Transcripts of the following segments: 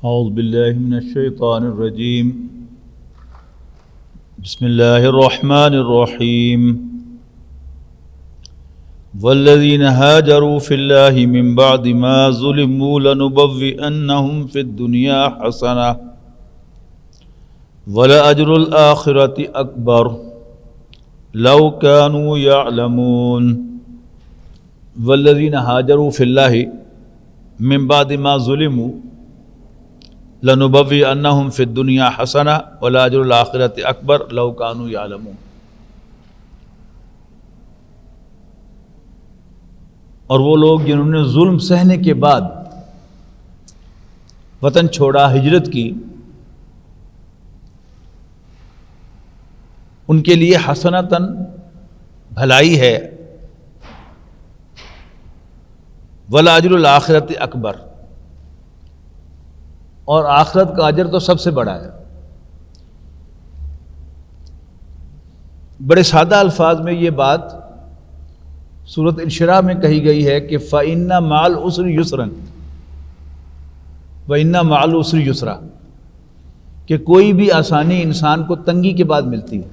اعوذ باللہ من الشیطان الرجیم بسم اللہ الرحمن الرحیم والذین هاجروا فی اللہ من بعد ما ظلموا لنبوئنہم فی الدنیا حسنہ ولأجر الآخرة اکبر لو كانوا يعلمون والذین هاجروا فی اللہ من بعد ما ظلموا لنبوئنہم فی الدنیا حسنہ ولأجر الآخرة اکبر لو كانوا يعلمون۔ اور وہ لوگ جنہوں نے ظلم سہنے کے بعد وطن چھوڑا، ہجرت کی، ان کے لیے حسنتاً بھلائی ہے، ولاجر الآخرت اکبر، اور آخرت کا اجر تو سب سے بڑا ہے۔ بڑے سادہ الفاظ میں یہ بات سورۃ انشراح میں کہی گئی ہے کہ فَإِنَّ مَعَ الْعُسْرِ يُسْرًا وَإِنَّ مَعَ الْعُسْرِ يُسْرًا، کہ کوئی بھی آسانی انسان کو تنگی کے بعد ملتی ہے۔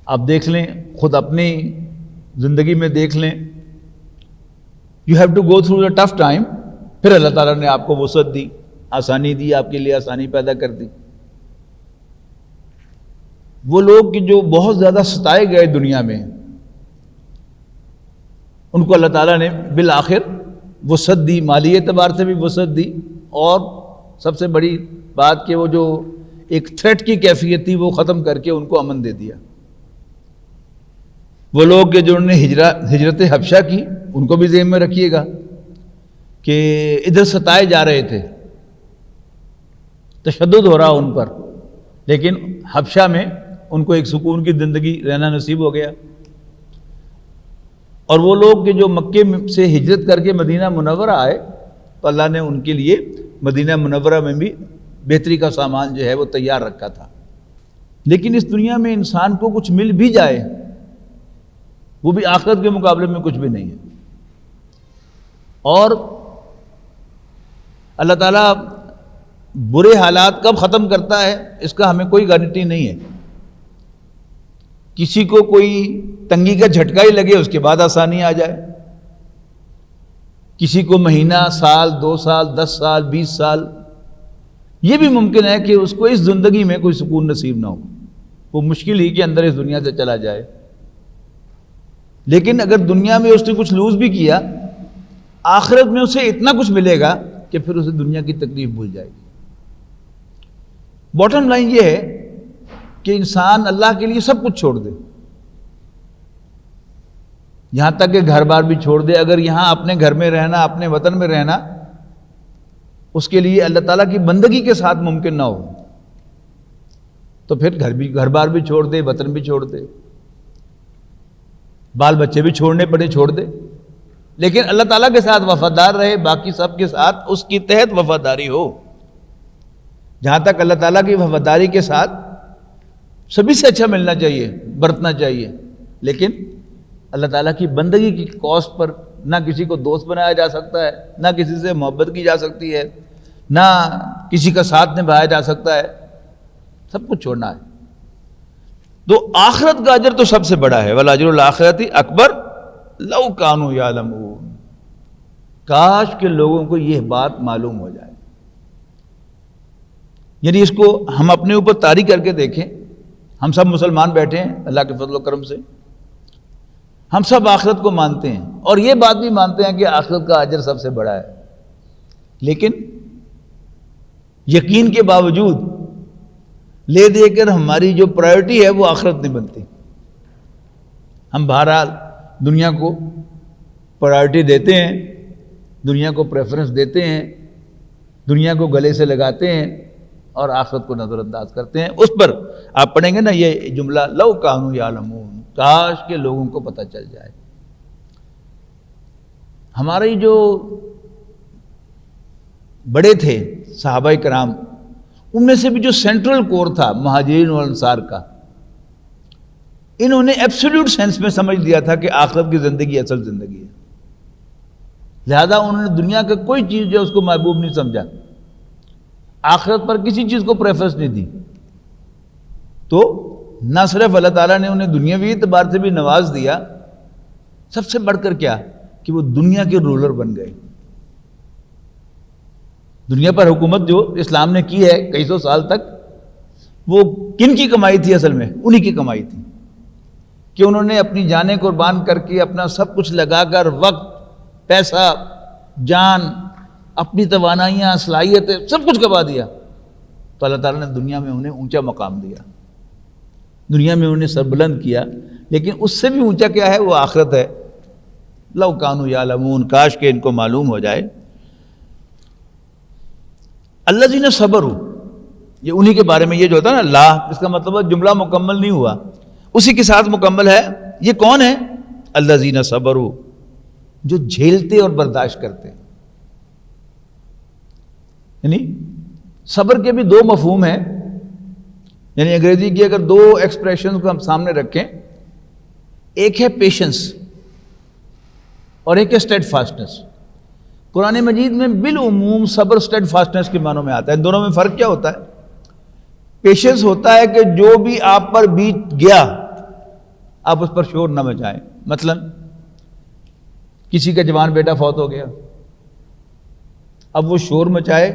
آپ دیکھ لیں، خود اپنی زندگی میں دیکھ لیں، you have to go through a tough time, پھر اللہ تعالیٰ نے آپ کو وسعت دی، آسانی دی، آپ کے لیے آسانی پیدا کر دی۔ وہ لوگ کہ جو بہت زیادہ ستائے گئے دنیا میں، ان کو اللہ تعالیٰ نے بالآخر وسعت دی، مالی اعتبار سے بھی وسعت دی، اور سب سے بڑی بات کہ وہ جو ایک تھریٹ کی کیفیت تھی وہ ختم کر کے ان کو امن دے دیا۔ وہ لوگ کہ جو انہوں نے ہجرت حبشہ کی، ان کو بھی ذہن میں رکھیے گا کہ ادھر ستائے جا رہے تھے، تشدد ہو رہا ان پر، لیکن حبشہ میں ان کو ایک سکون کی زندگی رہنا نصیب ہو گیا۔ اور وہ لوگ کہ جو مکے سے ہجرت کر کے مدینہ منورہ آئے، تو اللہ نے ان کے لیے مدینہ منورہ میں بھی بہتری کا سامان جو ہے وہ تیار رکھا تھا۔ لیکن اس دنیا میں انسان کو کچھ مل بھی جائے، وہ بھی آخرت کے مقابلے میں کچھ بھی نہیں ہے۔ اور اللہ تعالیٰ برے حالات کب ختم کرتا ہے اس کا ہمیں کوئی گارنٹی نہیں ہے۔ کسی کو کوئی تنگی کا جھٹکا ہی لگے، اس کے بعد آسانی آ جائے۔ کسی کو مہینہ، سال، 2 سال، 10 سال، 20 سال، یہ بھی ممکن ہے کہ اس کو اس زندگی میں کوئی سکون نصیب نہ ہو، وہ مشکل ہی کے اندر اس دنیا سے چلا جائے۔ لیکن اگر دنیا میں اس نے کچھ لوز بھی کیا، آخرت میں اسے اتنا کچھ ملے گا کہ پھر اسے دنیا کی تکلیف بھول جائے گی۔ باٹم لائن یہ ہے کہ انسان اللہ کے لیے سب کچھ چھوڑ دے، یہاں تک کہ گھر بار بھی چھوڑ دے۔ اگر یہاں اپنے گھر میں رہنا، اپنے وطن میں رہنا اس کے لیے اللہ تعالیٰ کی بندگی کے ساتھ ممکن نہ ہو، تو پھر گھر بار بھی چھوڑ دے، وطن بھی چھوڑ دے، بال بچے بھی چھوڑنے پڑے، چھوڑ دے، لیکن اللہ تعالیٰ کے ساتھ وفادار رہے، باقی سب کے ساتھ اس کی تحت وفاداری ہو۔ جہاں تک اللہ تعالیٰ کی وفاداری کے ساتھ سبھی سے اچھا ملنا چاہیے، برتنا چاہیے، لیکن اللہ تعالیٰ کی بندگی کی کاسٹ پر نہ کسی کو دوست بنایا جا سکتا ہے، نہ کسی سے محبت کی جا سکتی ہے، نہ کسی کا ساتھ نبھایا جا سکتا ہے، سب کچھ چھوڑنا ہے۔ تو آخرت کا اجر تو سب سے بڑا ہے، وَالْأَجْرُ الْآخِرَةِ اکبر لَوْ كَانُوا يَعْلَمُونَ، کاش کہ لوگوں کو یہ بات معلوم ہو جائے۔ یعنی اس کو ہم اپنے اوپر طاری کر کے دیکھیں، ہم سب مسلمان بیٹھے ہیں اللہ کے فضل و کرم سے، ہم سب آخرت کو مانتے ہیں، اور یہ بات بھی مانتے ہیں کہ آخرت کا اجر سب سے بڑا ہے، لیکن یقین کے باوجود لے دے کر ہماری جو پرائیورٹی ہے وہ آخرت نہیں بنتی۔ ہم بہرحال دنیا کو پرائیورٹی دیتے ہیں، دنیا کو پریفرنس دیتے ہیں، دنیا کو گلے سے لگاتے ہیں، اور آخرت کو نظر انداز کرتے ہیں۔ اس پر آپ پڑھیں گے نا یہ جملہ لو کانوا یعلمون، کاش کہ لوگوں کو پتہ چل جائے۔ ہمارے جو بڑے تھے صحابہ کرام، ان میں سے بھی جو سینٹرل کور تھا مہاجرین اور انصار کا، انہوں نے ایبسولوٹ سینس میں سمجھ لیا تھا کہ آخرت کی زندگی اصل زندگی ہے۔ لہذا انہوں نے دنیا کا کوئی چیز جو ہے اس کو محبوب نہیں سمجھا، آخرت پر کسی چیز کو پریفرنس نہیں دی. تو نہ صرف اللہ تعالیٰ نے انہیں دنیاوی اعتبار سے بھی نواز دیا، سب سے بڑھ کر کیا کہ وہ دنیا کے رولر بن گئے. دنیا پر حکومت جو اسلام نے کی ہے کئی سو سال تک، وہ کن کی کمائی تھی؟ اصل میں انہی کی کمائی تھی کہ انہوں نے اپنی جانیں قربان کر کے، اپنا سب کچھ لگا کر، وقت، پیسہ، جان، اپنی توانائیاں، صلاحیتیں، سب کچھ گوا دیا. تو اللہ تعالیٰ نے دنیا میں انہیں اونچا مقام دیا، دنیا میں انہیں سربلند کیا. لیکن اس سے بھی اونچا کیا ہے؟ وہ آخرت ہے. لو کانوا یعلمون، کاش کہ ان کو معلوم ہو جائے. الذین صبروا، یہ انہی کے بارے میں یہ جو ہوتا ہے نا لا، اس کا مطلب ہے جملہ مکمل نہیں ہوا، اسی کے ساتھ مکمل ہے. یہ کون ہے؟ الذین صبروا، جو جھیلتے اور برداشت کرتے. یعنی صبر کے بھی دو مفہوم ہیں. یعنی انگریزی کی اگر دو ایکسپریشنز کو ہم سامنے رکھیں، ایک ہے پیشنس اور ایک ہے اسٹیڈ فاسٹنس. قرآن مجید میں بالعموم صبر اسٹیڈ فاسٹنس کے معنوں میں آتا ہے. ان دونوں میں فرق کیا ہوتا ہے؟ پیشنس ہوتا ہے کہ جو بھی آپ پر بیت گیا آپ اس پر شور نہ مچائیں. مثلا کسی کا جوان بیٹا فوت ہو گیا، اب وہ شور مچائے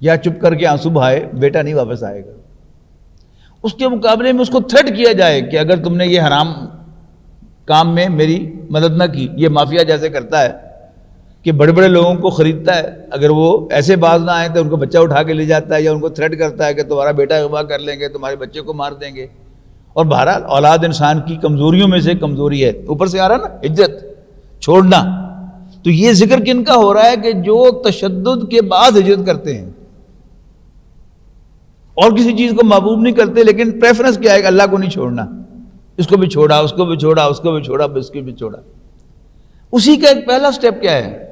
یا چپ کر کے آنسو بہائے، بیٹا نہیں واپس آئے گا. اس کے مقابلے میں اس کو تھریٹ کیا جائے کہ اگر تم نے یہ حرام کام میں میری مدد نہ کی، یہ مافیا جیسے کرتا ہے کہ بڑے بڑے لوگوں کو خریدتا ہے، اگر وہ ایسے باز نہ آئے تو ان کو بچہ اٹھا کے لے جاتا ہے، یا ان کو تھریٹ کرتا ہے کہ تمہارا بیٹا اغوا کر لیں گے، تمہارے بچے کو مار دیں گے. اور بہرحال اولاد انسان کی کمزوریوں میں سے کمزوری ہے. اوپر سے آ رہا نا ہجرت، چھوڑنا. تو یہ ذکر کن کا ہو رہا ہے؟ کہ جو تشدد کے بعد ہجرت کرتے ہیں اور کسی چیز کو محبوب نہیں کرتے، لیکن پریفرنس کیا ہے کہ اللہ کو نہیں چھوڑنا، اس کو بھی چھوڑا، اس کو بھی چھوڑا، اس کو بھی چھوڑا، اس کو بھی چھوڑا. اسی کا ایک پہلا سٹیپ کیا ہے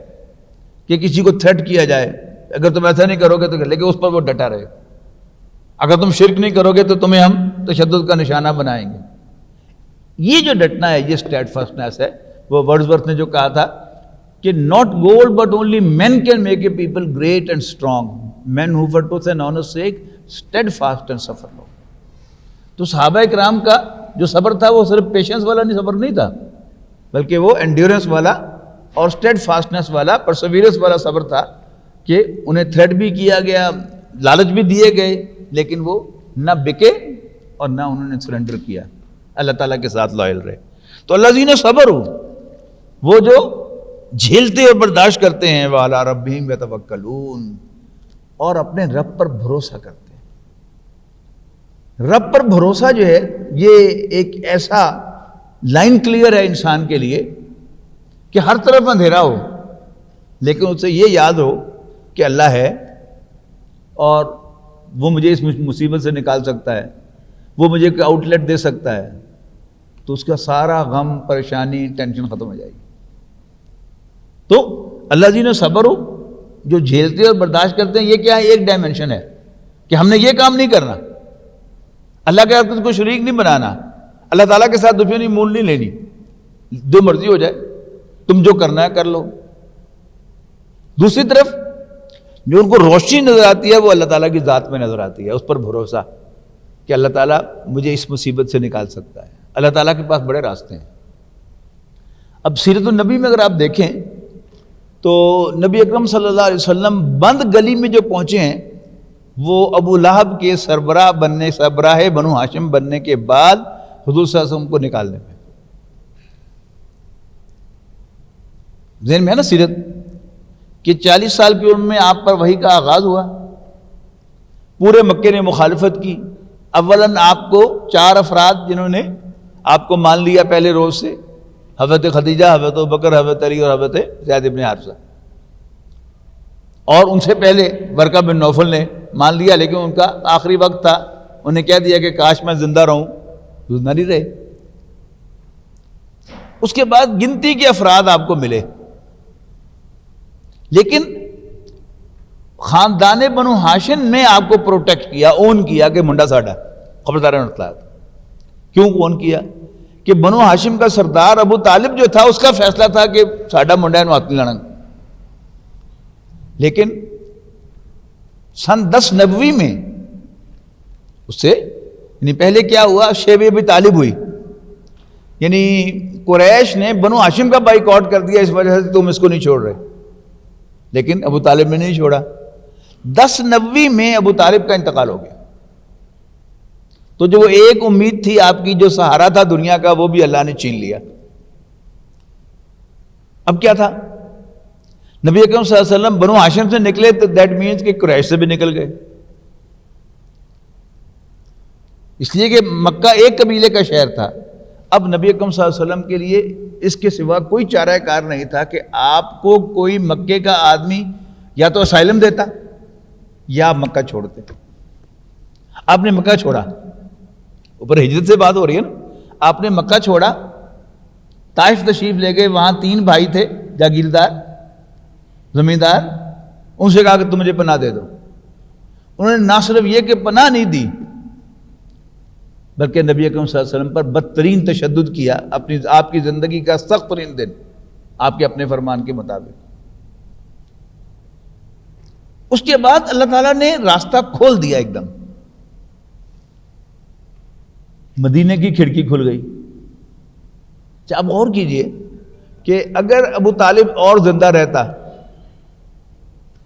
کہ کسی کو تھریٹ کیا جائے، اگر تم ایسا نہیں کرو گے تو، لیکن اس پر وہ ڈٹا رہے. اگر تم شرک نہیں کرو گے تو تمہیں ہم تشدد کا نشانہ بنائیں گے. یہ جو ڈٹنا ہے، یہ اسٹیڈ فاسٹنس ہے. وہ ورڈزورتھ نے جو کہا تھا کہ not gold but only men can make a people great and strong, men who for truth and honor's sake steadfast and suffer long. تو صحابہ کرام کا جو صبر تھا وہ صرف پیشنس والا صبر نہیں تھا، بلکہ وہ انڈیورنس والا اور اسٹیڈ فاسٹنس والا، پرسویرنس والا صبر تھا کہ انہیں تھریٹ بھی کیا گیا، لالچ بھی دیے گئے، لیکن وہ نہ بکے اور نہ انہوں نے سرنڈر کیا، اللہ تعالیٰ کے ساتھ لائل رہے. تو الذین صبروا، وہ جو جھیلتے اور برداشت کرتے ہیں، وعلی ربہم یتوکلون، اور اپنے رب پر بھروسہ کرتے ہیں. رب پر بھروسہ جو ہے یہ ایک ایسا لائن کلیئر ہے انسان کے لیے کہ ہر طرف اندھیرا ہو لیکن اسے یہ یاد ہو کہ اللہ ہے اور وہ مجھے اس مصیبت سے نکال سکتا ہے، وہ مجھے ایک آؤٹ لیٹ دے سکتا ہے، تو اس کا سارا غم، پریشانی، ٹینشن ختم ہو جائے گی. تو الذین صبروا، جو جھیلتے اور برداشت کرتے ہیں، یہ کیا ہے؟ ایک ڈائمنشن ہے کہ ہم نے یہ کام نہیں کرنا، اللہ کے ساتھ کو شریک نہیں بنانا، اللہ تعالیٰ کے ساتھ دشمنی مول نہیں لینی، جو مرضی ہو جائے تم جو کرنا ہے کر لو. دوسری طرف جو ان کو روشنی نظر آتی ہے وہ اللہ تعالیٰ کی ذات میں نظر آتی ہے، اس پر بھروسہ کہ اللہ تعالیٰ مجھے اس مصیبت سے نکال سکتا ہے. اللہ تعالیٰ کے پاس بڑے راستے ہیں. اب سیرت النبی میں اگر آپ دیکھیں تو نبی اکرم صلی اللہ علیہ وسلم بند گلی میں جو پہنچے ہیں وہ ابو لہب کے سربراہ بنو ہاشم بننے کے بعد حضور صلی اللہ علیہ وسلم کو نکالنے میں. ذہن میں ہے نا سیرت کہ 40 سال کی عمر میں آپ پر وحی کا آغاز ہوا، پورے مکے نے مخالفت کی. اولاً آپ کو 4 افراد جنہوں نے آپ کو مان لیا پہلے روز سے، حضرت خدیجہ، حضرت ابوبکر، حضرت علی اور حضرت زید بن حارثہ. اور ان سے پہلے ورقہ بن نوفل نے مان لیا، لیکن ان کا آخری وقت تھا، انہیں کہہ دیا کہ کاش میں زندہ رہوں، زندہ نہیں رہے. اس کے بعد گنتی کے افراد آپ کو ملے، لیکن خاندان بنو ہاشم نے آپ کو پروٹیکٹ کیا، اون کیا کہ منڈا ساڈا، خبردار. کیوں اون کیا؟ کہ کہ بنو ہاشم کا سردار ابو طالب جو تھا اس کا فیصلہ تھا کہ ساڈا منڈا نو ہاتھ نہیں لانا. لیکن سن 10 نبوی میں اس سے یعنی پہلے کیا ہوا، شیب ابی طالب ہوئی، یعنی قریش نے بنو ہاشم کا بائیکاٹ کر دیا اس وجہ سے تم اس کو نہیں چھوڑ رہے، لیکن ابو طالب نے نہیں چھوڑا. 10 نبوی میں ابو طالب کا انتقال ہو گیا. تو جو ایک امید تھی آپ کی، جو سہارا تھا دنیا کا، وہ بھی اللہ نے چھین لیا. اب کیا تھا؟ نبی اکرم صلی اللہ علیہ وسلم بنو ہاشم سے نکلے تو دیٹ مینز کہ قریش سے بھی نکل گئے، اس لیے کہ مکہ ایک قبیلے کا شہر تھا. اب نبی اکرم صلی اللہ علیہ وسلم کے لیے اس کے سوا کوئی چارہ کار نہیں تھا کہ آپ کو کوئی مکے کا آدمی یا تو اسائلم دیتا یا آپ مکہ چھوڑتے. آپ نے مکہ چھوڑا، اوپر ہجرت سے بات ہو رہی ہے نا، آپ نے مکہ چھوڑا، طائف تشریف لے گئے. وہاں 3 بھائی تھے جاگیردار زمیندار، ان سے کہا کہ تم مجھے پناہ دے دو. انہوں نے نہ صرف یہ کہ پناہ نہیں دی بلکہ نبی اکرم صلی اللہ علیہ وسلم پر بدترین تشدد کیا، آپ کی زندگی کا سخت ترین دن آپ کے اپنے فرمان کے مطابق. اس کے بعد اللہ تعالیٰ نے راستہ کھول دیا، ایک دم مدینے کی کھڑکی کھل گئی. اب غور کیجئے کہ اگر ابو طالب اور زندہ رہتا،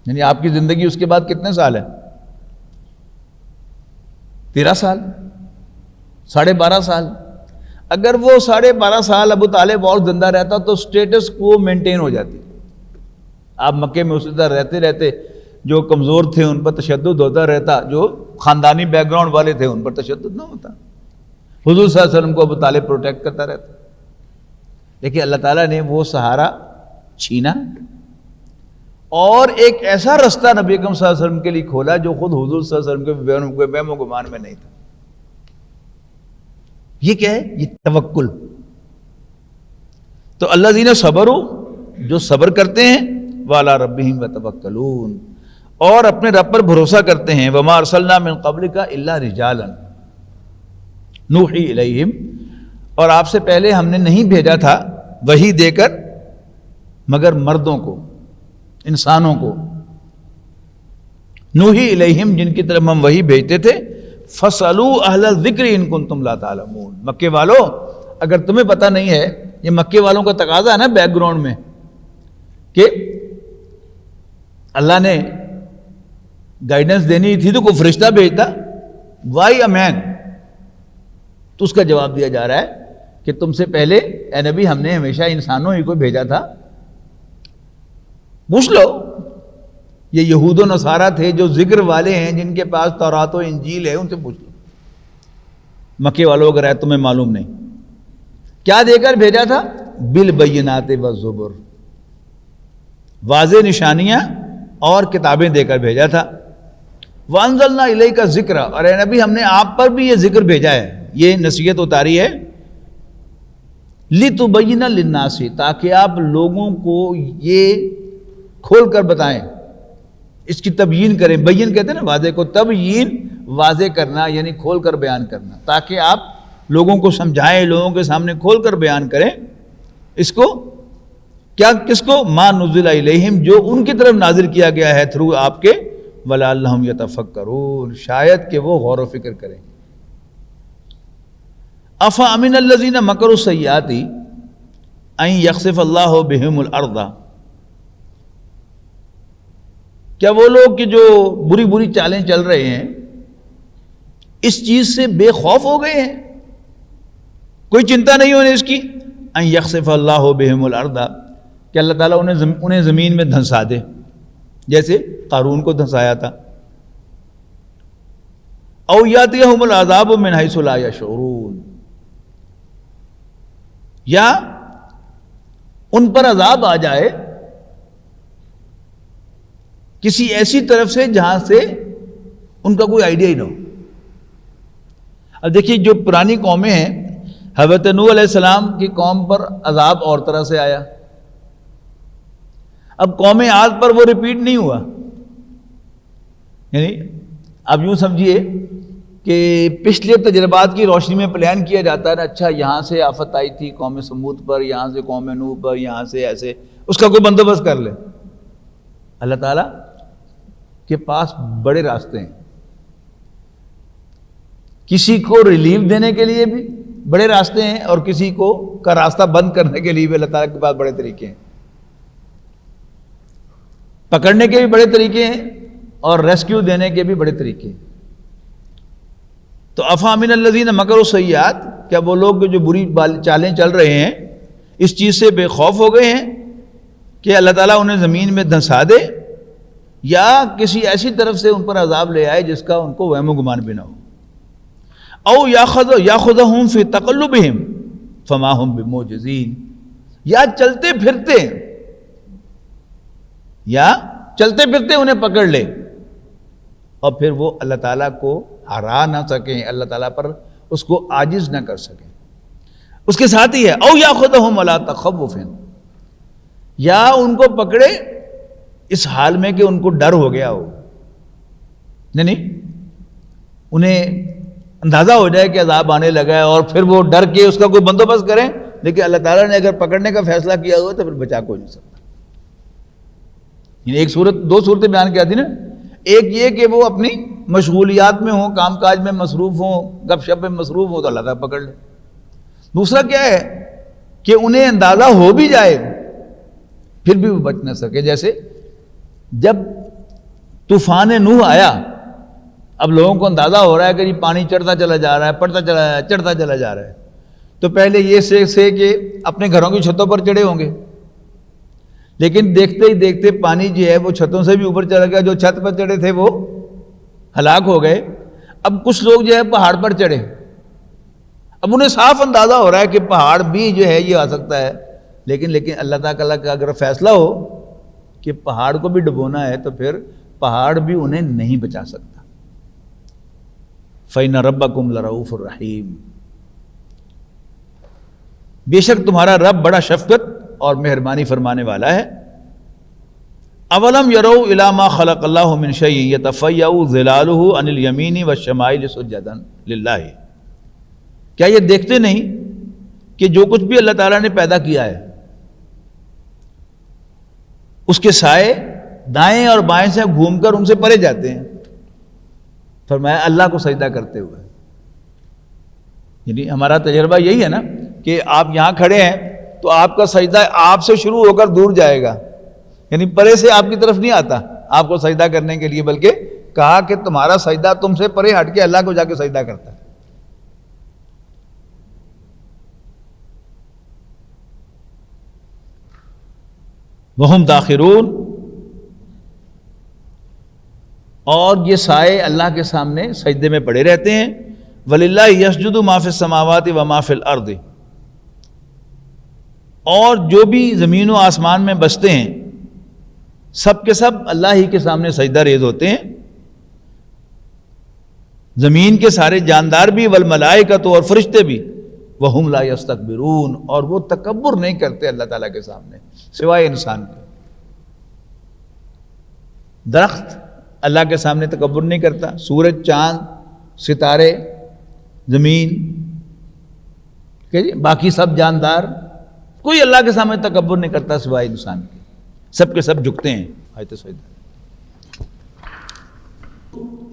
یعنی آپ کی زندگی اس کے بعد کتنے سال ہے؟ 13 سال، 12.5 سال. اگر وہ 12.5 سال ابو طالب اور زندہ رہتا تو سٹیٹس کو مینٹین ہو جاتی. آپ مکے میں اسی طرح رہتے رہتے جو کمزور تھے ان پر تشدد ہوتا رہتا، جو خاندانی بیک گراؤنڈ والے تھے ان پر تشدد نہ ہوتا. حضور صلی اللہ علیہ وسلم کو ابو طالب پروٹیکٹ کرتا رہتا. لیکن اللہ تعالیٰ نے وہ سہارا چھینا اور ایک ایسا رستہ نبی اکرم صلی اللہ علیہ وسلم کے لیے کھولا جو خود حضور صلی اللہ علیہ وسلم کے وہم و گمان میں نہیں تھا. یہ کیا ہے؟ یہ توکل. تو الذین صبروا، جو صبر کرتے ہیں، وعلی ربہم یتوکلون، اور اپنے رب پر بھروسہ کرتے ہیں. وما ارسلنا من قبلک الا رجالا نوحی الیہم، اور آپ سے پہلے ہم نے نہیں بھیجا تھا وحی دے کر مگر مردوں کو، انسانوں کو. نوحی الیہم، جن کی طرف ہم وحی بھیجتے تھے. فَاسْأَلُوا أَهْلَ الذِّكْرِ إِن كُنتُمْ لَا تَعْلَمُونَ، مکے والوں اگر تمہیں پتہ نہیں ہے، یہ مکے والوں کا تقاضا ہے نا بیک گراؤنڈ میں کہ اللہ نے گائیڈنس دینی تھی تو کوئی فرشتہ بھیجتا، وائی اے مین. تو اس کا جواب دیا جا رہا ہے کہ تم سے پہلے اے نبی ہم نے ہمیشہ انسانوں ہی کو بھیجا تھا. پوچھ لو، یہ یہود و نصارہ تھے جو ذکر والے ہیں، جن کے پاس تورات و انجیل ہے، ان سے پوچھ لو. مکے والوں اگر ہے تمہیں معلوم نہیں، کیا دے کر بھیجا تھا؟ بالبینات والزبر، واضح نشانیاں اور کتابیں دے کر بھیجا تھا. وانزلنا الیک الذکر، اور اے نبی ہم نے آپ پر بھی یہ ذکر بھیجا ہے، یہ نصیحت اتاری ہے. لتبین للناس، تاکہ آپ لوگوں کو یہ کھول کر بتائیں، اس کی تبیین کریں. بین کہتے ہیں نا واضح کو، تبیین واضح کرنا یعنی کھول کر بیان کرنا، تاکہ آپ لوگوں کو سمجھائیں، لوگوں کے سامنے کھول کر بیان کریں. اس کو کیا؟ کس کو؟ ما نزل الیہم، جو ان کی طرف نازل کیا گیا ہے تھرو آپ کے. ولعلہم یتفکرون، شاید کہ وہ غور و فکر کریں. افامن الذین مکروا السیئات ان یخسف اللہ بہم الارض، کیا وہ لوگ کہ جو بری بری چالیں چل رہے ہیں اس چیز سے بے خوف ہو گئے ہیں، کوئی چنتا نہیں ہونے اس کی؟ ان یخسف اللہ بہم الارض، کہ اللہ تعالیٰ انہیں زمین میں دھنسا دے، جیسے قارون کو دھنسایا تھا. او یاتیہم العذاب من حیث لا یشعرون، یا ان پر عذاب آ جائے کسی ایسی طرف سے جہاں سے ان کا کوئی آئیڈیا ہی نہ ہو. اب دیکھیے جو پرانی قومیں ہیں، حضرت نوح علیہ السلام کی قوم پر عذاب اور طرح سے آیا. اب قوم عاد پر وہ ریپیٹ نہیں ہوا. یعنی اب یوں سمجھیے کہ پچھلے تجربات کی روشنی میں پلان کیا جاتا ہے نا، اچھا یہاں سے آفت آئی تھی قوم سمود پر، یہاں سے قوم نوح پر، یہاں سے ایسے، اس کا کوئی بندوبست کر لے. اللہ تعالیٰ کے پاس بڑے راستے ہیں، کسی کو ریلیف دینے کے لیے بھی بڑے راستے ہیں اور کسی کو کا راستہ بند کرنے کے لیے بھی اللہ تعالیٰ کے پاس بڑے طریقے ہیں. پکڑنے کے بھی بڑے طریقے ہیں اور ریسکیو دینے کے بھی بڑے طریقے ہیں. تو افامن الذین مکروا السیئات، کیا وہ لوگ جو بری چالیں چل رہے ہیں اس چیز سے بے خوف ہو گئے ہیں کہ اللہ تعالیٰ انہیں زمین میں دھنسا دے، یا کسی ایسی طرف سے ان پر عذاب لے آئے جس کا ان کو وہم و گمان بھی نہ ہو. او یاخذہم فی تقلبہم فما ہم بمعجزین، یا چلتے پھرتے انہیں پکڑ لے اور پھر وہ اللہ تعالیٰ کو ہرا نہ سکیں، اللہ تعالیٰ پر اس کو عاجز نہ کر سکیں. اس کے ساتھ ہی ہے او یاخذہم علی تخوف، یا ان کو پکڑے اس حال میں کہ ان کو ڈر ہو گیا ہو، نہیں انہیں اندازہ ہو جائے کہ عذاب آنے لگا ہے اور پھر وہ ڈر کے اس کا کوئی بندوبست کریں. لیکن اللہ تعالیٰ نے اگر پکڑنے کا فیصلہ کیا ہوا تو پھر بچا کوئی نہیں سکتا. ایک صورت، دو صورتیں بیان کیا تھی نا، ایک یہ کہ وہ اپنی مشغولیات میں ہوں، کام کاج میں مصروف ہوں، گپ شپ میں مصروف ہوں تو اللہ تعالیٰ پکڑ لے. دوسرا کیا ہے کہ انہیں اندازہ ہو بھی جائے پھر بھی وہ بچ نہ سکے. جیسے جب طوفان نوح آیا، اب لوگوں کو اندازہ ہو رہا ہے کہ پانی چڑھتا چلا جا رہا ہے، چڑھتا چلا جا رہا ہے، تو پہلے یہ سے کہ اپنے گھروں کی چھتوں پر چڑھے ہوں گے، لیکن دیکھتے ہی دیکھتے پانی جو ہے وہ چھتوں سے بھی اوپر چلا گیا. جو چھت پر چڑھے تھے وہ ہلاک ہو گئے. اب کچھ لوگ جو ہے پہاڑ پر چڑھے، اب انہیں صاف اندازہ ہو رہا ہے کہ پہاڑ بھی جو ہے یہ آ سکتا ہے، لیکن اللہ تعالیٰ کا اگر فیصلہ ہو کہ پہاڑ کو بھی ڈبونا ہے تو پھر پہاڑ بھی انہیں نہیں بچا سکتا. فَإِنَّ رَبَّكُمْ لَرَؤُوفٌ رَحِيمٌ، بے شک تمہارا رب بڑا شفقت اور مہربانی فرمانے والا ہے. اولم یروا الی ما خلق اللہ من شیء یتفیأ ظلالہ عن الیمین والشمائل سجدا للہ، کیا یہ دیکھتے نہیں کہ جو کچھ بھی اللہ تعالیٰ نے پیدا کیا ہے اس کے سائے دائیں اور بائیں سے گھوم کر ان سے پرے جاتے ہیں. فرمایا اللہ کو سجدہ کرتے ہوئے. یعنی ہمارا تجربہ یہی ہے نا کہ آپ یہاں کھڑے ہیں تو آپ کا سجدہ آپ سے شروع ہو کر دور جائے گا، یعنی پرے سے آپ کی طرف نہیں آتا آپ کو سجدہ کرنے کے لیے، بلکہ کہا کہ تمہارا سجدہ تم سے پرے ہٹ کے اللہ کو جا کے سجدہ کرتا ہے. وَهُمْ دَاخِرُونَ، اور یہ سائے اللہ کے سامنے سجدے میں پڑے رہتے ہیں. وَلِلَّهِ يَسْجُدُ مَا فِي السَّمَاوَاتِ وَمَا فِي الْأَرْضِ، اور جو بھی زمین و آسمان میں بستے ہیں سب کے سب اللہ ہی کے سامنے سجدہ ریز ہوتے ہیں. زمین کے سارے جاندار بھی، والملائکۃ، اور فرشتے بھی، وَهُمْ لَا يَسْتَكْبِرُونَ، اور وہ تکبر نہیں کرتے اللہ تعالیٰ کے سامنے سوائے انسان کے. درخت اللہ کے سامنے تکبر نہیں کرتا، سورج، چاند، ستارے، زمین، باقی سب جاندار، کوئی اللہ کے سامنے تکبر نہیں کرتا سوائے انسان کے، سب کے سب جھکتے ہیں. آیت سجدہ.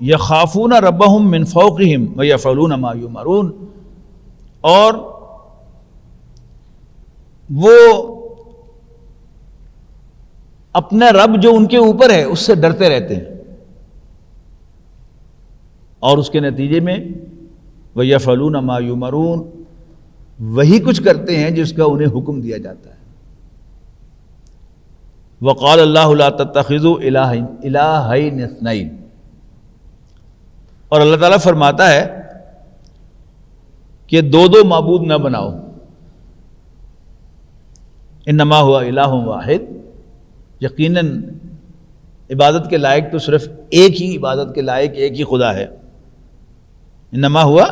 یخافون ربہم من فوقہم ویفعلون ما یؤمرون، اور وہ اپنا رب جو ان کے اوپر ہے اس سے ڈرتے رہتے ہیں اور اس کے نتیجے میں وَيَفْعَلُونَ مَا يُؤْمَرُونَ، وہی کچھ کرتے ہیں جس کا انہیں حکم دیا جاتا ہے. وَقَالَ اللَّهُ لَا تَتَّخِذُوا إِلَٰهَيْنِ اثْنَيْنِ، اور اللہ تعالیٰ فرماتا ہے کہ دو معبود نہ بناؤ. انما ہوا الہ واحد، یقیناً عبادت کے لائق تو صرف ایک ہی عبادت کے لائق ایک ہی خدا ہے. انما ہوا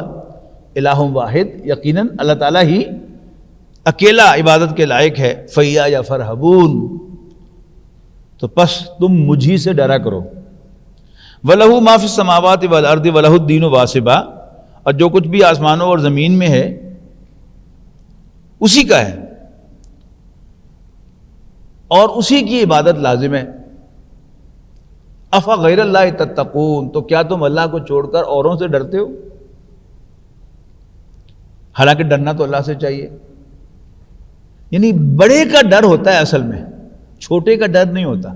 الہ واحد، یقیناً اللہ تعالیٰ ہی اکیلا عبادت کے لائق ہے. فَإِيَّايَ فَارْهَبُونَ، تو پس تم مجھی سے ڈرا کرو. وَلَهُ مَا فِي السَّمَاوَاتِ وَالْأَرْضِ وَلَهُ الدِّينُ وَاسِبًا، اور جو کچھ بھی آسمانوں اور زمین میں ہے اسی کا ہے اور اسی کی عبادت لازم ہے۔ أَفَغَيْرَ اللَّهِ تَتَّقُونَ، تو کیا تم اللہ کو چھوڑ کر اوروں سے ڈرتے ہو؟ حالانکہ ڈرنا تو اللہ سے چاہیے، یعنی بڑے کا ڈر ہوتا ہے اصل میں، چھوٹے کا ڈر نہیں ہوتا۔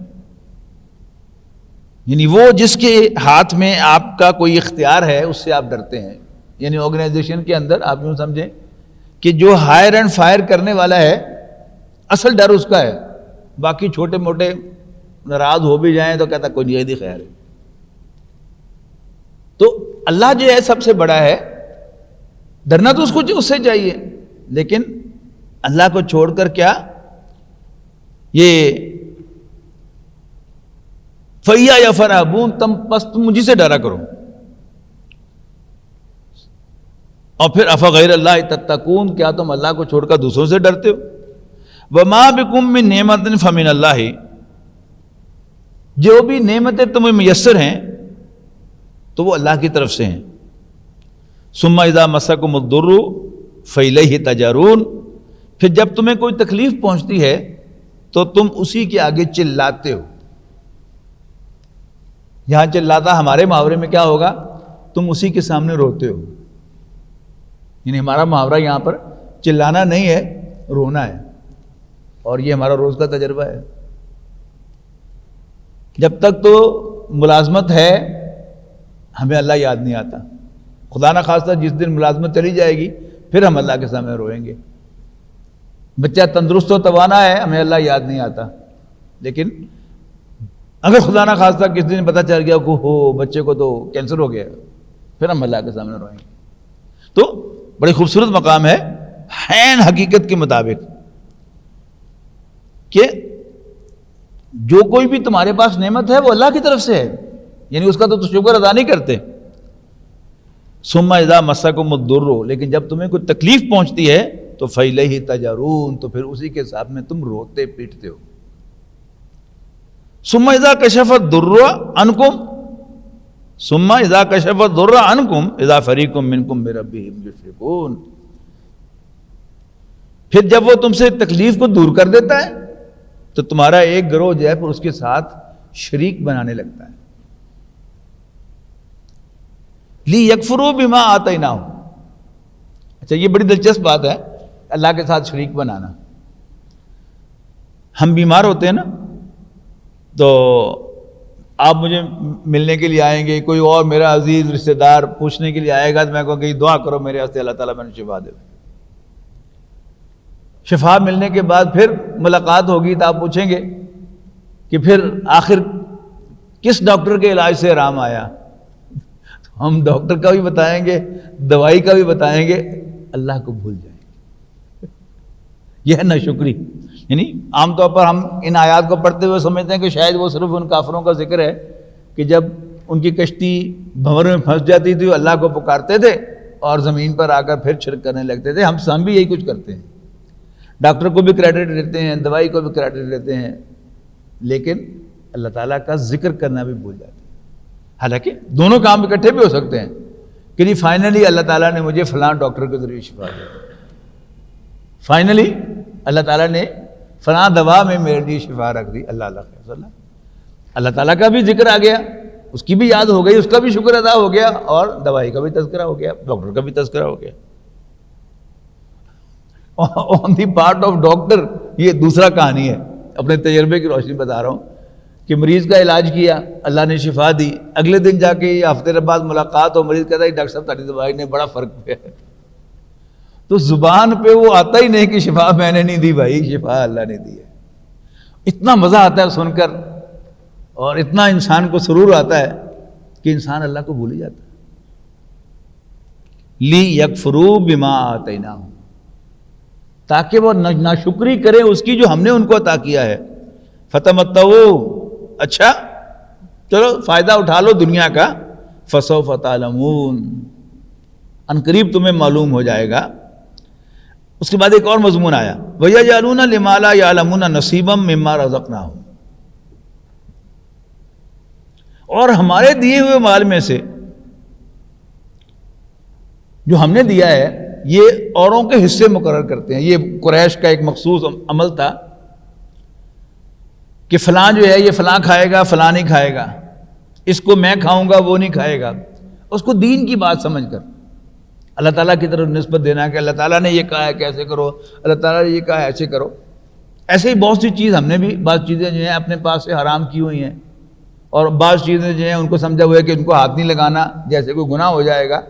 یعنی وہ جس کے ہاتھ میں آپ کا کوئی اختیار ہے اس سے آپ ڈرتے ہیں۔ یعنی آرگنائزیشن کے اندر آپ یوں سمجھیں کہ جو ہائر اینڈ فائر کرنے والا ہے اصل ڈر اس کا ہے، باقی چھوٹے موٹے ناراض ہو بھی جائیں تو کہتا کوئی نہیں خیر ہے۔ تو اللہ جو ہے سب سے بڑا ہے، ڈرنا تو اس سے چاہیے، لیکن اللہ کو چھوڑ کر کیا یہ فَإِيَّايَ فَارْهَبُونَ، تم مجھے سے ڈرا کرو۔ اور پھر أَفَغَيْرَ اللَّهِ تَتَّقُونَ، کیا تم اللہ کو چھوڑ کر دوسروں سے ڈرتے ہو؟ وَمَا بِكُم مِّن نِعْمَةٍ فَمِنَ اللَّهِ، جو بھی نعمتیں تمہیں میسر ہیں تو وہ اللہ کی طرف سے ہیں۔ ثُمَّ إِذَا مَسَّكُمُ الضُّرُّ فَإِلَيْهِ تَجَأْرُونَ، پھر جب تمہیں کوئی تکلیف پہنچتی ہے تو تم اسی کے آگے چلاتے ہو۔ یہاں چلاتا ہمارے محاورے میں کیا ہوگا؟ تم اسی کے سامنے روتے ہو۔ یعنی ہمارا محاورہ یہاں پر چلانا نہیں ہے، رونا ہے، اور یہ ہمارا روز کا تجربہ ہے۔ جب تک تو ملازمت ہے ہمیں اللہ یاد نہیں آتا، خدا نہ خواستہ جس دن ملازمت چلی جائے گی پھر ہم اللہ کے سامنے روئیں گے۔ بچہ تندرست و توانا ہے ہمیں اللہ یاد نہیں آتا، لیکن اگر خدا نہ خواستہ کس دن پتہ چل گیا کہ ہو بچے کو تو کینسر ہو گیا، پھر ہم اللہ کے سامنے روئیں گے۔ تو بڑی خوبصورت مقام ہے عین حقیقت کے مطابق کہ جو کوئی بھی تمہارے پاس نعمت ہے وہ اللہ کی طرف سے ہے، یعنی اس کا تو شکر ادا نہیں کرتے۔ ثم اذا مسکم الضر، لیکن جب تمہیں کوئی تکلیف پہنچتی ہے تو فإلیہ تجأرون، تو پھر اسی کے ساتھ میں تم روتے پیٹتے ہو۔ ثم اذا کشف الضر عنکم، ثم اذا کشف الضر عنکم اذا فریق منکم بربہم یشرکون، پھر جب وہ تم سے تکلیف کو دور کر دیتا ہے تو تمہارا ایک گروہ جو ہے پھر اس کے ساتھ شریک بنانے لگتا ہے۔ لِيَكْفُرُوا بِمَا آتَيْنَاهُمْ، اچھا یہ بڑی دلچسپ بات ہے اللہ کے ساتھ شریک بنانا۔ ہم بیمار ہوتے ہیں نا تو آپ مجھے ملنے کے لیے آئیں گے، کوئی اور میرا عزیز رشتہ دار پوچھنے کے لیے آئے گا تو میں کہوں گا کہ دعا کرو میرے واسطے اللہ تعالیٰ میں نے شفا دے۔ شفا ملنے کے بعد پھر ملاقات ہوگی تو آپ پوچھیں گے کہ پھر آخر کس ڈاکٹر کے علاج سے آرام آیا؟ ہم ڈاکٹر کا بھی بتائیں گے، دوائی کا بھی بتائیں گے، اللہ کو بھول جائیں گے۔ یہ ہے ناشکری۔ یعنی عام طور پر ہم ان آیات کو پڑھتے ہوئے سمجھتے ہیں کہ شاید وہ صرف ان کافروں کا ذکر ہے کہ جب ان کی کشتی بھنور میں پھنس جاتی تھی وہ اللہ کو پکارتے تھے اور زمین پر آ کر پھر چھڑک کرنے لگتے تھے۔ ہم بھی یہی کچھ کرتے ہیں، ڈاکٹر کو بھی کریڈٹ دیتے ہیں، دوائی کو بھی کریڈٹ دیتے ہیں، لیکن اللہ تعالیٰ کا ذکر کرنا بھی بھول جاتے ہیں۔ حالانکہ دونوں کام اکٹھے بھی ہو سکتے ہیں کہ نہیں فائنلی اللہ تعالیٰ نے مجھے فلاں ڈاکٹر کے ذریعے شفا دی، فائنلی اللہ تعالیٰ نے فلاں دوا میں میرے لیے شفا رکھ دی، اللہ اللہ تعالیٰ کا بھی ذکر آ گیا، اس کی بھی یاد ہو گئی، اس کا بھی شکر ادا ہو گیا، اور دوائی کا بھی تذکرہ ہو گیا، ڈاکٹر کا بھی تذکرہ ہو گیا۔ آن دی پارٹ آف ڈاکٹر یہ دوسرا کہانی ہے، اپنے تجربے کی روشنی بتا رہا ہوں کہ مریض کا علاج کیا، اللہ نے شفا دی، اگلے دن جا کے ہفتے بعد ملاقات ہو، مریض کہتا ہے ڈاکٹر صاحب تاری دوائی نے بڑا فرق پیا ہے۔ تو زبان پہ وہ آتا ہی نہیں کہ شفا میں نے نہیں دی بھائی، شفا اللہ نے دی ہے۔ اتنا مزہ آتا ہے سن کر اور اتنا انسان کو سرور آتا ہے کہ انسان اللہ کو بھول ہی جاتا ہے۔ لِيَكْفُرُوا بِمَا آتَيْنَاهُمْ، تاکہ وہ ناشکری کریں اس کی جو ہم نے ان کو عطا کیا ہے۔ فَتَمَتَّعُوا، اچھا چلو فائدہ اٹھا لو دنیا کا، فَسَوْفَ تَعْلَمُونَ، ان قریب تمہیں معلوم ہو جائے گا۔ اس کے بعد ایک اور مضمون آیا، وَيَجْعَلُونَ لِمَا لَا يَعْلَمُونَ نَصِيبًا مِمَّا رَزَقْنَاهُمْ، اور ہمارے دیے ہوئے مال میں سے جو ہم نے دیا ہے یہ اوروں کے حصے مقرر کرتے ہیں. یہ قریش کا ایک مخصوص عمل تھا کہ فلاں جو ہے یہ فلاں کھائے گا فلاں نہیں کھائے گا, اس کو میں کھاؤں گا وہ نہیں کھائے گا. اس کو دین کی بات سمجھ کر اللہ تعالیٰ کی طرف نسبت دینا کہ اللہ تعالیٰ نے یہ کہا ہے کیسے کرو, اللہ تعالیٰ نے یہ کہا ہے ایسے کرو. ایسے ہی بہت سی چیز ہم نے بھی بعض چیزیں جو ہیں اپنے پاس سے حرام کی ہوئی ہیں, اور بعض چیزیں جو ہیں ان کو سمجھا ہوا ہے کہ ان کو ہاتھ نہیں لگانا جیسے کوئی گناہ ہو جائے گا.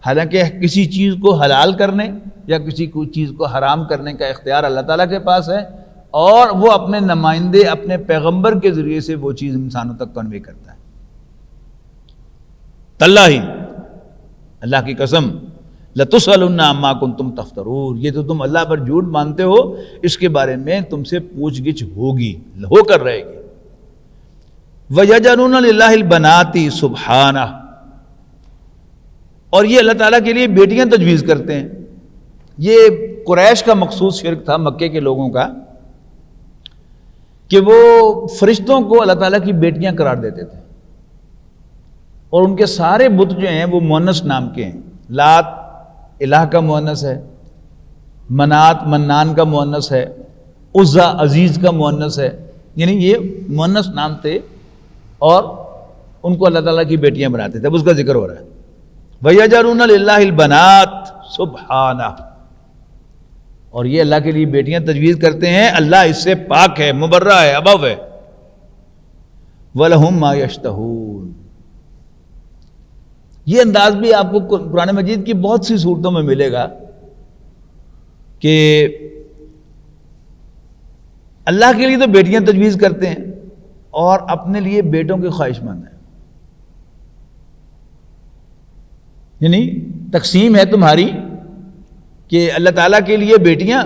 حالانکہ کسی چیز کو حلال کرنے یا کسی چیز کو حرام کرنے کا اختیار اللہ تعالیٰ کے پاس ہے, اور وہ اپنے نمائندے اپنے پیغمبر کے ذریعے سے وہ چیز انسانوں تک کنوے کرتا ہے. تاللہ, اللہ کی قسم, لَتُسْأَلُنَّ عَمَّا كُنتُمْ تَفْتَرُونَ, یہ تو تم اللہ پر جھوٹ مانتے ہو اس کے بارے میں تم سے پوچھ گچھ ہوگی, ہو کر رہے گی. وَيَجْعَلُونَ لِلَّهِ الْبَنَاتِ سُبْحَانَهُ, اور یہ اللہ تعالیٰ کے لیے بیٹیاں تجویز کرتے ہیں. یہ قریش کا مخصوص شرک تھا مکے کے لوگوں کا کہ وہ فرشتوں کو اللہ تعالیٰ کی بیٹیاں قرار دیتے تھے, اور ان کے سارے بت جو ہیں وہ مؤنث نام کے ہیں. لات الہ کا مؤنث ہے, منات منان کا مؤنث ہے, عزا عزیز کا مؤنث ہے, یعنی یہ مؤنث نام تھے, اور ان کو اللہ تعالیٰ کی بیٹیاں بناتے تھے. اب اس کا ذکر ہو رہا ہے. وَيَجْعَلُونَ لِلَّهِ الْبَنَاتِ سُبْحَانَهُ, اور یہ اللہ کے لیے بیٹیاں تجویز کرتے ہیں, اللہ اس سے پاک ہے, مبرہ ہے, ابو ہے. وَلَهُم مَّا يَشْتَهُونَ, یہ انداز بھی آپ کو قرآن مجید کی بہت سی صورتوں میں ملے گا کہ اللہ کے لیے تو بیٹیاں تجویز کرتے ہیں اور اپنے لیے بیٹوں کے خواہش مند ہیں. یعنی تقسیم ہے تمہاری کہ اللہ تعالیٰ کے لیے بیٹیاں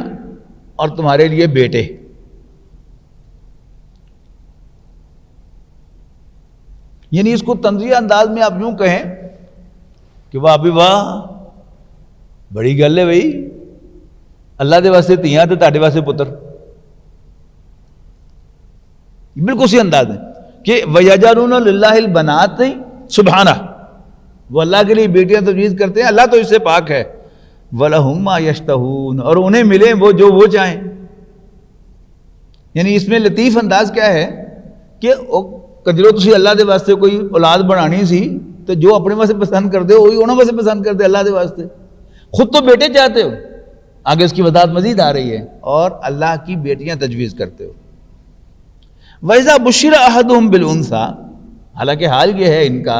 اور تمہارے لیے بیٹے. یعنی اس کو طنزیہ انداز میں آپ یوں کہیں کہ واہ بھی واہ, بڑی گل ہے بھائی, اللہ دے واسطے تیاں تے تہاڈے واسطے پتر. بالکل اسی انداز ہے کہ وَيَجْعَلُونَ لِلَّهِ الْبَنَاتِ سُبْحَانَهُ, وہ اللہ کے لیے بیٹیاں تجویز کرتے ہیں, اللہ تو اس سے پاک ہے. وَلَهُم مَّا يَشْتَهُونَ, اور انہیں ملے وہ جو وہ چاہیں. یعنی اس میں لطیف انداز کیا ہے کہ کجرو تسی اللہ دے واسطے کوئی اولاد بنانی سی تو جو اپنے واسطے پسند کرتے ہو وہی انہوں واسطے پسند کرتے اللہ دے واسطے. خود تو بیٹے چاہتے ہو, آگے اس کی وضاحت مزید آ رہی ہے, اور اللہ کی بیٹیاں تجویز کرتے ہو. وَإِذَا بُشِّرَ أَحَدُهُمْ بِالْأُنثَىٰ, حالانکہ حال یہ ہے ان کا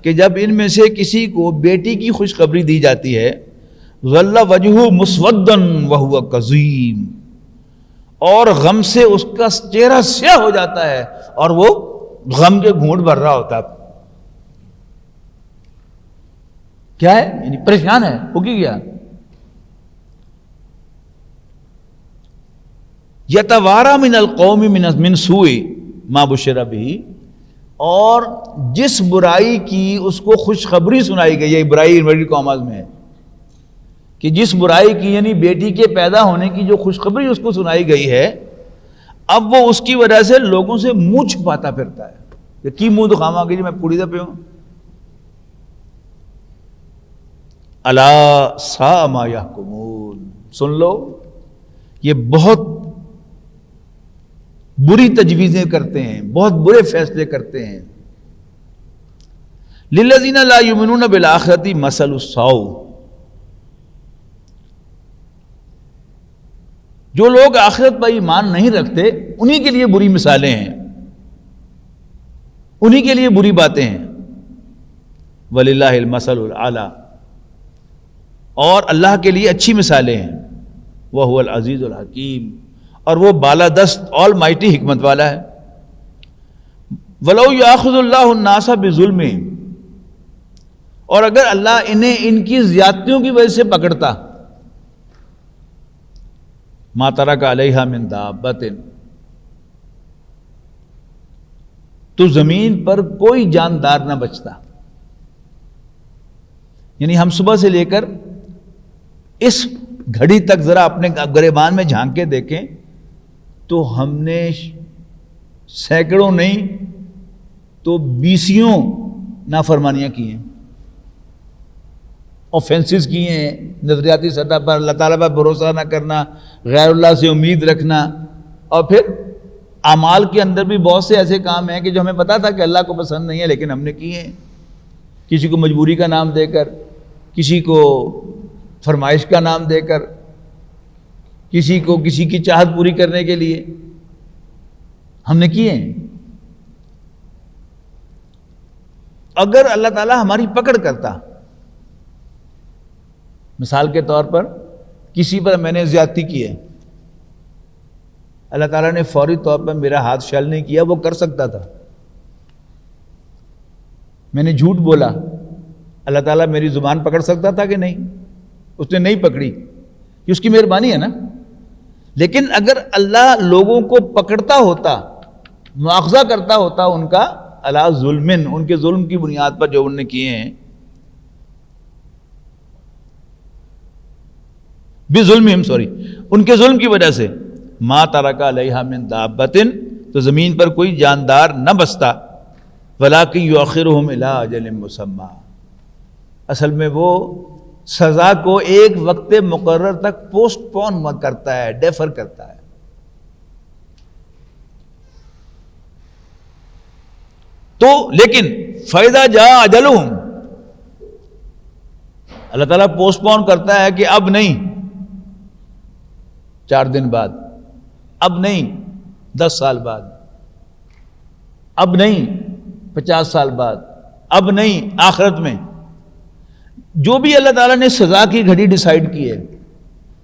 کہ جب ان میں سے کسی کو بیٹی کی خوشخبری دی جاتی ہے, ظَلَّ وَجْهُهُ مُسْوَدًّا وَهُوَ كَظِيمٌ, اور غم سے اس کا چہرہ سیاہ ہو جاتا ہے اور وہ غم کے گھونٹ بھر رہا ہوتا ہے. کیا ہے, یعنی پریشان ہے, ہو گیا. یتوارا من القوم من سوء ما بشر به, اور جس برائی کی اس کو خوشخبری سنائی گئی ہے, برائی انورٹڈ کاماز میں ہے کہ جس برائی کی یعنی بیٹی کے پیدا ہونے کی جو خوشخبری اس کو سنائی گئی ہے, اب وہ اس کی وجہ سے لوگوں سے منہ چھپاتا پھرتا ہے کہ کی منہ دکھاواں گی جی میں پوڑی دا پہ ہوں. الا ساء ما یحکمون, سن لو یہ بہت بری تجویزیں کرتے ہیں, بہت برے فیصلے کرتے ہیں. للذین لا یؤمنون بالآخرۃ مثل السوء, جو لوگ آخرت پر ایمان نہیں رکھتے انہی کے لیے بری مثالیں ہیں, انہی کے لیے بری باتیں ہیں. وللہ المثل الاعلی, اور اللہ کے لیے اچھی مثالیں ہیں. وَهُوَ الْعَزِيزُ الْحَكِيمُ, اور وہ بالادست آل مائٹی حکمت والا ہے. وَلَوْ يَأْخُذُ اللَّهُ النَّاسَ بِظُلْمِهِمْ, اور اگر اللہ انہیں ان کی زیادتیوں کی وجہ سے پکڑتا, مَا تَرَكَ عَلَيْهَا مِن دَابَّةٍ, تو زمین پر کوئی جاندار نہ بچتا. یعنی ہم صبح سے لے کر اس گھڑی تک ذرا اپنے گریبان میں جھانک کے دیکھیں تو ہم نے سینکڑوں نہیں تو بیسیوں نافرمانیاں کی ہیں، اوفینسز کیے ہیں نظریاتی سطح پر، اللہ تعالیٰ پر بھروسہ نہ کرنا، غیر اللہ سے امید رکھنا، اور پھر اعمال کے اندر بھی بہت سے ایسے کام ہیں کہ جو ہمیں پتا تھا کہ اللہ کو پسند نہیں ہے لیکن ہم نے کیے ہیں، کسی کو مجبوری کا نام دے کر، کسی کو فرمائش کا نام دے کر، کسی کو کسی کی چاہت پوری کرنے کے لیے ہم نے کیے ہیں۔ اگر اللہ تعالیٰ ہماری پکڑ کرتا، مثال کے طور پر کسی پر میں نے زیادتی کی ہے، اللہ تعالیٰ نے فوری طور پر میرا ہاتھ شل نہیں کیا، وہ کر سکتا تھا۔ میں نے جھوٹ بولا، اللہ تعالیٰ میری زبان پکڑ سکتا تھا کہ نہیں؟ اس نے نہیں پکڑی، یہ اس کی مہربانی ہے نا۔ لیکن اگر اللہ لوگوں کو پکڑتا ہوتا، مواخذہ کرتا ہوتا ان کا علی ظلم، ان کے ظلم کی بنیاد پر جو انہوں نے کیے ہیں، بظلمہم، ان کے ظلم کی وجہ سے، ما ترک علیہا من دابۃ، تو زمین پر کوئی جاندار نہ بستا، ولکن یؤخرہم الی اجل مسمی، اصل میں وہ سزا کو ایک وقت مقرر تک پوسٹ پون کرتا ہے، ڈیفر کرتا ہے۔ تو لیکن فَإِذَا جَاءَ أَجَلُهُمْ، اللہ تعالیٰ پوسٹ پون کرتا ہے کہ اب نہیں 4 دن بعد، اب نہیں 10 سال بعد، اب نہیں 50 سال بعد، اب نہیں آخرت میں۔ جو بھی اللہ تعالیٰ نے سزا کی گھڑی ڈیسائیڈ کی ہے،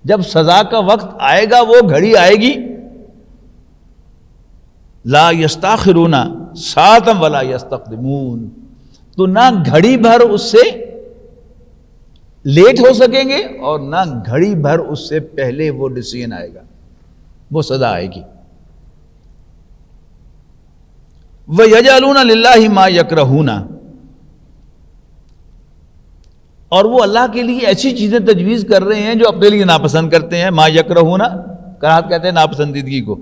جب سزا کا وقت آئے گا، وہ گھڑی آئے گی، لا یستاخرون ساعۃ ولا یستقدمون، تو نہ گھڑی بھر اس سے لیٹ ہو سکیں گے اور نہ گھڑی بھر اس سے پہلے وہ ڈیسیژن آئے گا، وہ سزا آئے گی۔ وَيَجْعَلُونَ لِلَّهِ مَا يَكْرَهُونَ، اور وہ اللہ کے لیے ایسی چیزیں تجویز کر رہے ہیں جو اپنے لیے ناپسند کرتے ہیں۔ ما یکرہون، کراہت کہتے ہیں ناپسندیدگی کو،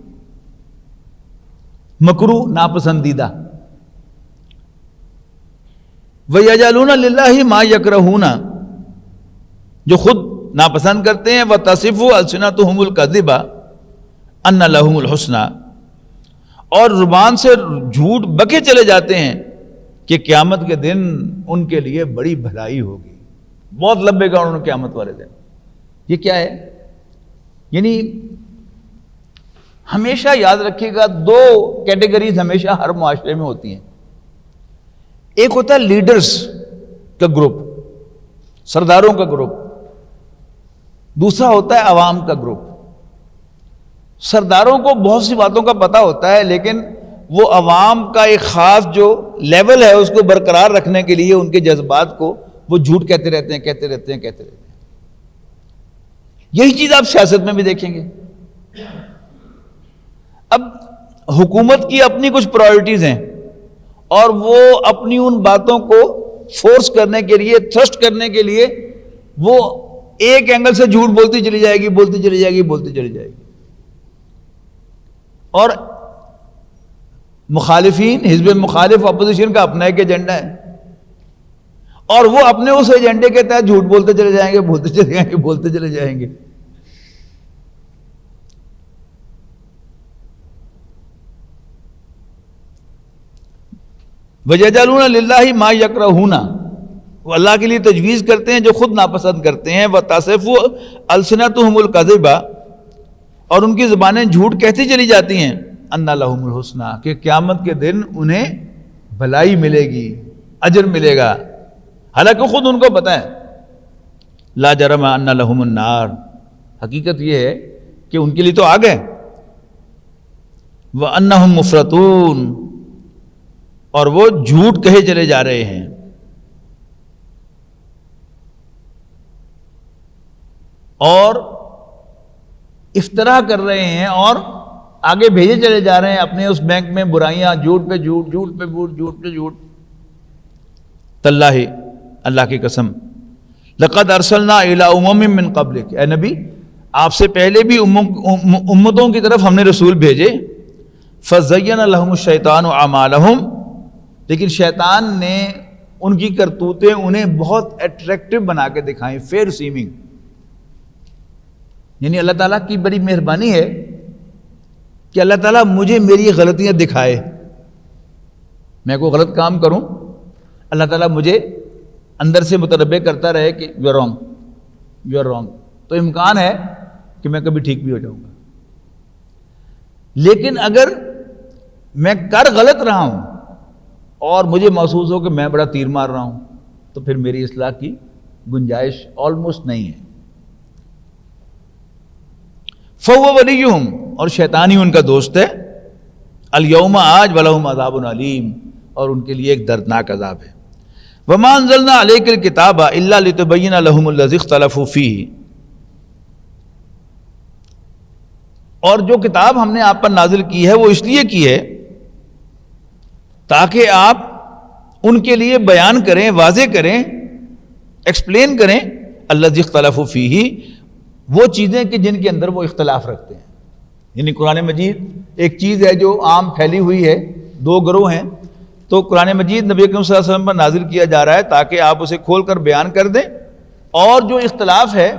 مکروہ ناپسندیدہ۔ وَيَجْعَلُونَ لِلَّهِ مَا يَكْرَهُونَ، جو خود ناپسند کرتے ہیں، وَتَصِفُ أَلْسِنَتُهُمُ الْكَذِبَ أَنَّ لَهُمُ الْحُسْنَى، اور زبان سے جھوٹ بکے چلے جاتے ہیں کہ قیامت کے دن ان کے لیے بڑی بھلائی ہوگی، بہت لمبے گا انہوں نے قیامت والے دن۔ یہ کیا ہے؟ یعنی ہمیشہ یاد رکھیے گا، 2 کیٹیگریز ہمیشہ ہر معاشرے میں ہوتی ہیں۔ ایک ہوتا ہے لیڈرز کا گروپ، سرداروں کا گروپ، دوسرا ہوتا ہے عوام کا گروپ۔ سرداروں کو بہت سی باتوں کا پتہ ہوتا ہے، لیکن وہ عوام کا ایک خاص جو لیول ہے اس کو برقرار رکھنے کے لیے ان کے جذبات کو وہ جھوٹ کہتے رہتے ہیں۔ یہی چیز آپ سیاست میں بھی دیکھیں گے۔ اب حکومت کی اپنی کچھ پرائرٹیز ہیں اور وہ اپنی ان باتوں کو فورس کرنے کے لیے، تھرسٹ کرنے کے لیے، وہ ایک اینگل سے جھوٹ بولتی چلی جائے گی، اور مخالفین، حزب مخالف، اپوزیشن کا اپنا ایک ایجنڈا ہے، اور وہ اپنے اس ایجنڈے کے تحت جھوٹ بولتے چلے جائیں گے۔ وَيَجْعَلُونَ لِلَّهِ مَا يَكْرَهُونَ، وہ اللہ کے لیے تجویز کرتے ہیں جو خود ناپسند کرتے ہیں۔ وَتَصِفُ أَلْسِنَتُهُمُ الْكَذِبَ، اور ان کی زبانیں جھوٹ کہتی چلی جاتی ہیں، أَنَّ لَهُمُ الْحُسْنَى، کہ قیامت کے دن انہیں بھلائی ملے گی، اجر ملے گا، حالانکہ خود ان کو پتہ ہے۔ لا جرم ان لهم النار، حقیقت یہ ہے کہ ان کے لیے تو آگ ہے۔ وانہم مفرطون، اور وہ جھوٹ کہے چلے جا رہے ہیں۔ اور افطرا کر رہے ہیں اور آگے بھیجے چلے جا رہے ہیں اپنے اس بینک میں برائیاں، جھوٹ پہ جھوٹ، جھوٹ پہ جھوٹ، جھوٹ پہ جھوٹ۔ تاللہ، اللہ کی قسم، لقد ارسلنا الی امم من قبلک، اے نبی آپ سے پہلے بھی امتوں کی طرف ہم نے رسول بھیجے۔ فزین لہم الشیطان اعمالہم، لیکن شیطان نے ان کی کرتوتیں انہیں بہت اٹریکٹیو بنا کے دکھائیں، فیئر سیمنگ. یعنی اللہ تعالیٰ کی بڑی مہربانی ہے کہ اللہ تعالیٰ مجھے میری غلطیاں دکھائے. میں کوئی غلط کام کروں، اللہ تعالیٰ مجھے اندر سے متنبہ کرتا رہے کہ you are wrong, you are wrong. تو امکان ہے کہ میں کبھی ٹھیک بھی ہو جاؤں گا. لیکن اگر میں کر غلط رہا ہوں اور مجھے محسوس ہو کہ میں بڑا تیر مار رہا ہوں، تو پھر میری اصلاح کی گنجائش آلموسٹ نہیں ہے. فَهُوَ وَلِيُّهُمْ، اور شیطان ہی ان کا دوست ہے. الْيَوْمَ، آج، وَلَهُمْ عَذَابٌ عَلِيمٌ، اور ان کے لیے ایک دردناک عذاب ہے. وَمَا أَنزَلْنَا عَلَيْكَ الْكِتَابَ إِلَّا لِتُبَيِّنَ لَهُمُ الَّذِي اخْتَلَفُوا فِيهِ، اور جو کتاب ہم نے آپ پر نازل کی ہے وہ اس لیے کی ہے تاکہ آپ ان کے لیے بیان کریں، واضح کریں، ایکسپلین کریں الَّذِي اخْتَلَفُوا فِيهِ، وہ چیزیں کہ جن کے اندر وہ اختلاف رکھتے ہیں. یعنی قرآن مجید ایک چیز ہے جو عام پھیلی ہوئی ہے، دو گروہ ہیں، تو قرآن مجید نبی اکرم صلی اللہ علیہ وسلم پر نازل کیا جا رہا ہے تاکہ آپ اسے کھول کر بیان کر دیں، اور جو اختلاف ہے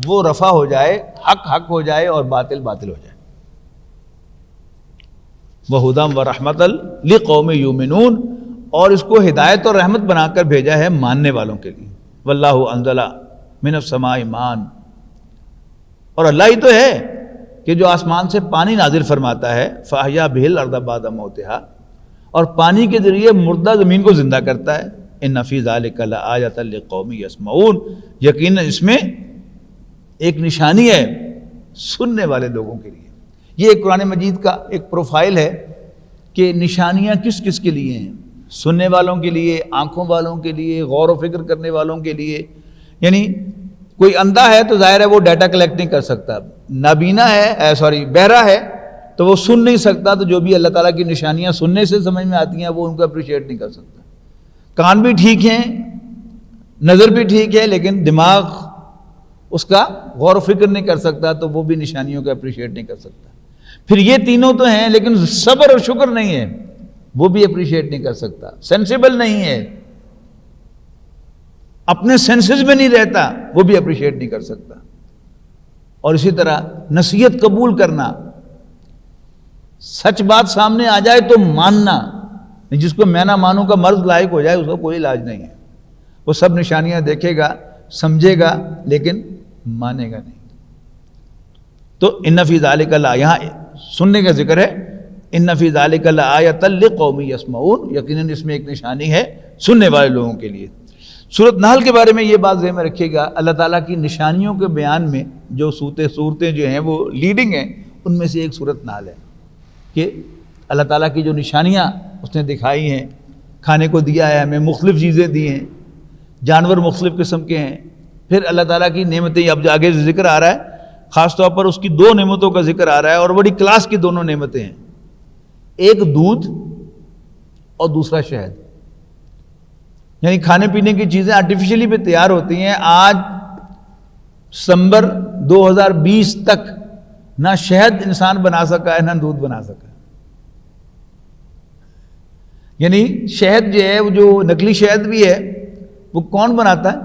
وہ رفع ہو جائے، حق حق ہو جائے اور باطل باطل ہو جائے. وَهُدًى وَرَحْمَةً لِقَوْمٍ يُؤْمِنُونَ، اور اس کو ہدایت اور رحمت بنا کر بھیجا ہے ماننے والوں کے لیے. وَاللَّهُ أَنزَلَ مِنَ السَّمَاءِ مَاءً، اور اللہ ہی تو ہے کہ جو آسمان سے پانی نازل فرماتا ہے. فَأَحْيَا بِهِ الْأَرْضَ بَعْدَ مَوْتِهَا، اور پانی کے ذریعے مردہ زمین کو زندہ کرتا ہے. إِنَّ فِي ذَلِكَ لَآيَةً لِقَوْمٍ يَسْمَعُونَ، یقیناً اس میں ایک نشانی ہے سننے والے لوگوں کے لیے. یہ ایک قرآن مجید کا ایک پروفائل ہے کہ نشانیاں کس کس کے لیے ہیں. سننے والوں کے لیے، آنکھوں والوں کے لیے، غور و فکر کرنے والوں کے لیے. یعنی کوئی اندھا ہے تو ظاہر ہے وہ ڈیٹا کلیکٹ نہیں کر سکتا، نابینا ہے بہرا ہے تو وہ سن نہیں سکتا، تو جو بھی اللہ تعالیٰ کی نشانیاں سننے سے سمجھ میں آتی ہیں وہ ان کو اپریشیٹ نہیں کر سکتا. کان بھی ٹھیک ہیں، نظر بھی ٹھیک ہے، لیکن دماغ اس کا غور و فکر نہیں کر سکتا، تو وہ بھی نشانیوں کو اپریشیٹ نہیں کر سکتا. پھر یہ تینوں تو ہیں لیکن صبر اور شکر نہیں ہے، وہ بھی اپریشیٹ نہیں کر سکتا. سینسیبل نہیں ہے، اپنے سینسز میں نہیں رہتا، وہ بھی اپریشیٹ نہیں کر سکتا. اور اسی طرح نصیحت قبول کرنا، سچ بات سامنے آ جائے تو ماننا، جس کو میں نہ مانوں کا مرض لاحق ہو جائے اس کا کوئی علاج نہیں ہے. وہ سب نشانیاں دیکھے گا، سمجھے گا، لیکن مانے گا نہیں. تو ان فی ذالک یہاں سننے کا ذکر ہے. ان فی ذالک لآیۃ لقوم یسمعون، یقیناً اس میں ایک نشانی ہے سننے والے لوگوں کے لیے. سورۃ نحل کے بارے میں یہ بات ذہن میں رکھیے گا، اللہ تعالیٰ کی نشانیوں کے بیان میں جو صورتیں جو ہیں وہ لیڈنگ ہیں، ان میں سے ایک سورۃ نحل ہے کہ اللہ تعالیٰ کی جو نشانیاں اس نے دکھائی ہیں. کھانے کو دیا ہے ہمیں، مختلف چیزیں دی ہیں، جانور مختلف قسم کے ہیں. پھر اللہ تعالیٰ کی نعمتیں اب آگے ذکر آ رہا ہے، خاص طور پر اس کی دو نعمتوں کا ذکر آ رہا ہے، اور بڑی کلاس کی دونوں نعمتیں ہیں. ایک دودھ اور دوسرا شہد. یعنی کھانے پینے کی چیزیں آرٹیفیشلی بھی تیار ہوتی ہیں. آج ستمبر 2020 تک نہ شہد انسان بنا سکا ہے، نہ دودھ بنا سکا ہے. یعنی شہد جو ہے، وہ جو نکلی شہد بھی ہے، وہ کون بناتا ہے؟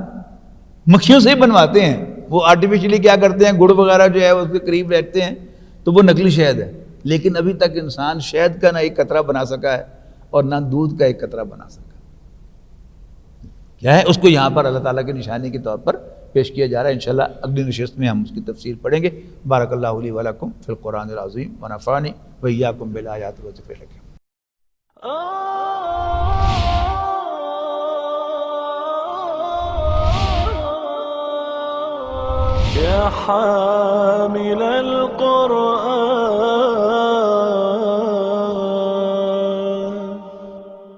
مکھیوں سے ہی بنواتے ہیں. وہ آرٹیفیشلی کیا کرتے ہیں، گڑ وغیرہ جو ہے اس کے قریب رہتے ہیں تو وہ نکلی شہد ہے. لیکن ابھی تک انسان شہد کا نہ ایک قطرہ بنا سکا ہے اور نہ دودھ کا ایک قطرہ بنا سکا. کیا ہے اس کو یہاں پر اللہ تعالیٰ کی نشانی کے طور پر پیش کیا جا رہا ہے. انشاءاللہ اگلی نشست میں ہم اس کی تفصیل پڑھیں گے. بارک اللہ لی ولکم فی القرآن العظیم ونفعنی وایاکم بالآیات والذکر الحکیم. يا حامل القرآن